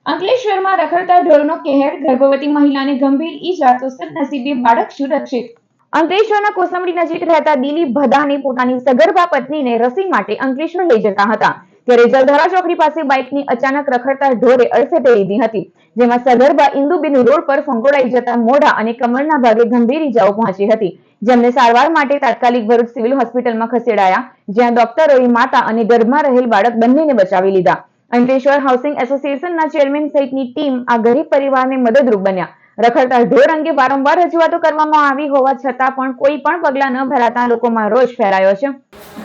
અંકલેશ્વરમાં રખડતા ઢોરનો કહેર, ગર્ભવતી મહિલાને ગંભીર ઈજા તો સદનસીબે બાળક સુરક્ષિત. અંકલેશ્વરના કોસંબડી નજીક રહેતા દિલીપ ભદાને પોતાની સગર્ભા પત્નીને રસી માટે અંકલેશ્વર લઈ જતા હતા ત્યારે જલધારા ચોકડી પાસે બાઇકની અચાનક રખડતા ઢોરે અડફેટે લીધી હતી, જેમાં સગર્ભા ઇન્દુબેન રોડ પર ફંગોળાઈ જતા મોઢા અને કમરના ભાગે ગંભીર ઈજાઓ પહોંચી હતી, જેમને સારવાર માટે તાત્કાલિક ભરૂચ સિવિલ હોસ્પિટલમાં ખસેડાયા, જ્યાં ડોક્ટરોએ માતા અને ગર્ભમાં રહેલ બાળક બંનેને બચાવી લીધા. અંકલેશ્વર હાઉસિંગ એસોસિએશનના ચેરમેન સહિતની ટીમ આ ગરીબ પરિવારને મદદરૂપ બન્યા. રખડતા ઢોર અંગે વારંવાર રજૂઆતો કરવામાં આવી હોવા છતાં પણ કોઈ પણ પગલાં ન ભરાતા લોકોમાં રોષ ફેલાયો છે.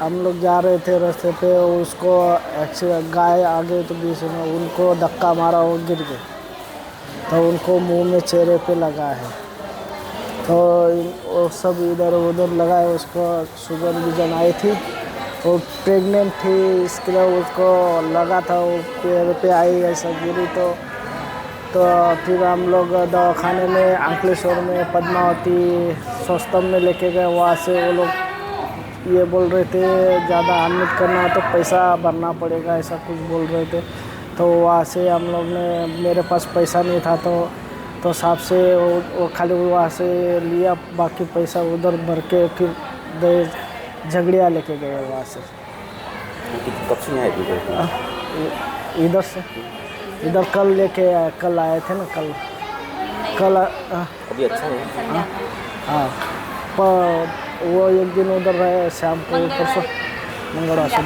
हम लोग जा रहे थे रास्ते पे, उसको एक्सीडेंट गाय आगे तो बीच में उनको धक्का मारा, वो गिर गए तो उनको मुंह में चेहरे पे लगा है, तो वो सब इधर उधर लगा है। उसको शुगर विजन आई थी, वो प्रेग्नेंट थी, इसके लिए उसको लगा था, वो पैर पे आई ऐसा गिरी तो फिर हम लोग दवाखाने में अंकलेश्वर में पद्मावती सस्तम में लेके गए। वहाँ से वो लोग ये बोल रहे थे ज़्यादा एडमिट करना है तो पैसा भरना पड़ेगा, ऐसा कुछ बोल रहे थे। तो वहाँ से हम लोग ने, मेरे पास पैसा नहीं था तो साहब से वो खाली वहाँ से लिया, बाकी पैसा उधर भर के फिर झगड़िया लेके गए वहाँ से। कब से आए थे इधर से? इधर कल लेके आए, कल आए थे ना, कल अभी अच्छा है? हाँ, पर वो एक दिन उधर रहे शाम को, परसों मंगलवार से।